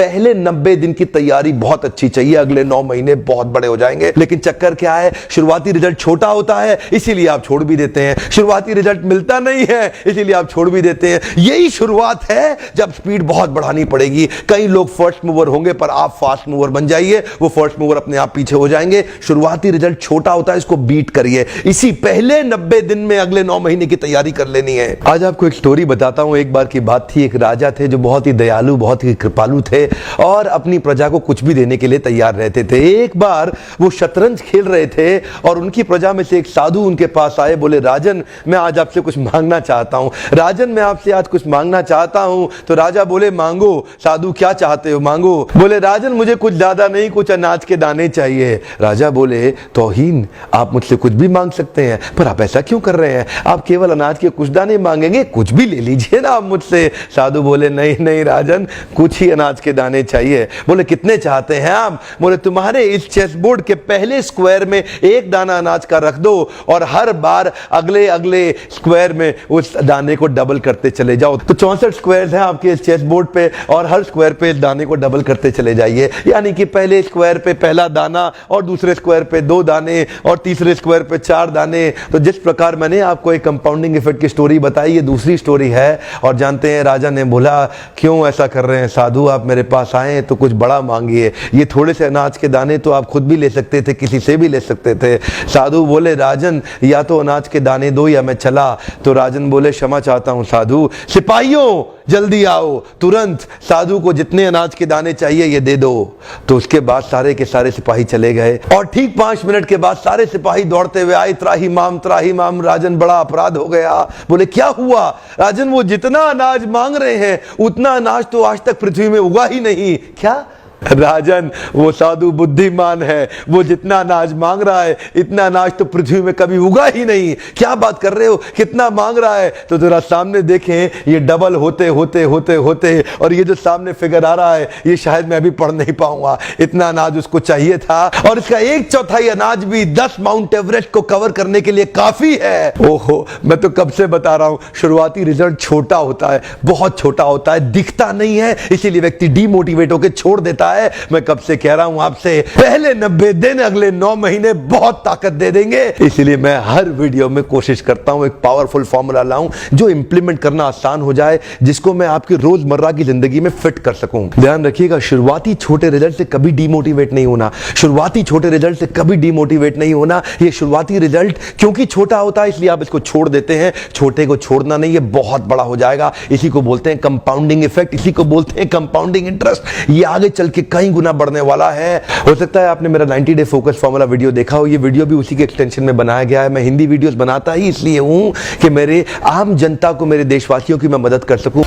पहले 90 दिन की तैयारी बहुत अच्छी चाहिए, अगले 9 महीने बहुत बड़े हो जाएंगे। लेकिन चक्कर क्या है, शुरुआती रिजल्ट छोटा होता है, इसीलिए आप छोड़ भी देते हैं। शुरुआती रिजल्ट मिलता नहीं है, इसीलिए आप छोड़ भी देते हैं। यही शुरुआत है जब स्पीड बहुत बढ़ानी पड़ेगी। कई लोग फर्स्ट मूवर होंगे, पर आप फास्ट मूवर बन जाइए, वो फर्स्ट मूवर अपने आप पीछे हो जाएंगे। शुरुआती रिजल्ट छोटा होता है, इसको बीट करिए। इसी पहले 90 दिन में अगले 9 महीने की तैयारी कर लेनी है। आज आपको एक स्टोरी बताता हूं। एक बार की बात थी, एक राजा थे जो बहुत ही दयालु, बहुत ही कृपालु थे और अपनी प्रजा को कुछ भी देने के लिए तैयार रहते थे। एक बार वो शतरंज खेल रहे थे और उनकी प्रजा में से एक साधु उनके पास आए। बोले, राजन मैं आज आपसे कुछ मांगना चाहता हूं। राजन मैं आपसे आज कुछ मांगना चाहता हूं। तो राजा बोले, मांगो। साधु, क्या चाहते हो, मांगो। बोले, राजन मुझे कुछ ज्यादा नहीं, कुछ अनाज के दाने चाहिए। राजा बोले, तौहीन, आप मुझसे कुछ भी मांग सकते हैं, पर आप ऐसा क्यों कर रहे हैं? आप केवल अनाज के कुछ दाने मांगेंगे, कुछ भी ले लीजिए ना आप मुझसे। साधु बोले, नहीं नहीं राजन, कुछ ही अनाज के दाने चाहिए। बोले, कितने चाहते हैं आप? बोले, तुम्हारे इस चेस बोर्ड के पहले स्क्वायर में एक दाना अनाज का रख दो और हर बार अगले अगले स्क्वायर में उस दाने को डबल करते चले जाओ। तो 64 स्क्वायर हैं आपके इस चेस बोर्ड पे और हर स्क्वायर पे इस दाने को डबल करते चले जाइए। यानी कि पहले स्क्वायर पे पहला दाना और दूसरे स्क्वायर पे 2 दाने और तीसरे स्क्वायर पे 4 दाने। तो जिस प्रकार मैंने आपको एक कंपाउंडिंग इफेक्ट की स्टोरी बताई, ये दूसरी स्टोरी है। और जानते हैं, राजा ने बोला, क्यों ऐसा कर रहे हैं साधु, आप मेरे पास आए तो कुछ बड़ा मांगिए। ये थोड़े से अनाज के दाने तो आप खुद भी ले सकते थे, किसी से भी ले सकते थे। साधु बोले, राजन या तो अनाज के दाने दो या मैं चला। तो राजन बोले, क्षमा चाहता हूं साधु, सिपाहियों जल्दी आओ, तुरंत साधु को जितने अनाज के दाने चाहिए ये दे दो। तो उसके बाद सारे के सारे सिपाही चले गए और ठीक 5 मिनट के बाद सारे सिपाही दौड़ते हुए आए, त्राही माम राजन, बड़ा अपराध हो गया। बोले, क्या हुआ? राजन, वो जितना अनाज मांग रहे हैं उतना अनाज तो आज तक पृथ्वी में उगा ही नहीं। क्या? राजन, वो साधु बुद्धिमान है, वो जितना अनाज मांग रहा है इतना अनाज तो पृथ्वी में कभी उगा ही नहीं। क्या बात कर रहे हो, कितना मांग रहा है? तो जरा सामने देखें, ये डबल होते होते होते होते और ये जो सामने फिगर आ रहा है ये शायद मैं अभी पढ़ नहीं पाऊंगा। इतना अनाज उसको चाहिए था और इसका 1/4 अनाज भी 10 माउंट एवरेस्ट को कवर करने के लिए काफी है। ओहो, मैं तो कब से बता रहा हूं, शुरुआती रिजल्ट छोटा होता है, बहुत छोटा होता है, दिखता नहीं है, इसीलिए व्यक्ति डीमोटिवेट होकर छोड़ देता है। मैं कब से कह रहा हूं आपसे, पहले 90 दिन अगले 9 महीने बहुत ताकत दे देंगे। इसलिए मैं हर वीडियो में कोशिश करता हूं एक पावरफुल फॉर्मूला लाऊं जो इंप्लीमेंट करना आसान हो जाए, जिसको मैं आपकी रोजमर्रा की जिंदगी में फिट कर सकूं। ध्यान रखिएगा, शुरुआती छोटे रिजल्ट से कभी डीमोटिवेट नहीं होना। शुरुआती छोटे रिजल्ट से कभी डीमोटिवेट नहीं होना। ये शुरुआती रिजल्ट क्योंकि छोटा होता है इसलिए आप इसको छोड़ देते हैं। छोटे को छोड़ना नहीं, ये बहुत बड़ा हो जाएगा। इसी को बोलते हैं कंपाउंडिंग इफेक्ट, इसी को बोलते हैं कंपाउंडिंग इंटरेस्ट। ये आगे चल के कई गुना बढ़ने वाला है। हो सकता है आपने मेरा 90 डे फोकस फॉर्मूला वीडियो देखा हो। ये वीडियो भी उसी के एक्सटेंशन में बनाया गया है। मैं हिंदी वीडियोस बनाता ही इसलिए हूं कि मेरे आम जनता को, मेरे देशवासियों की मैं मदद कर सकूं।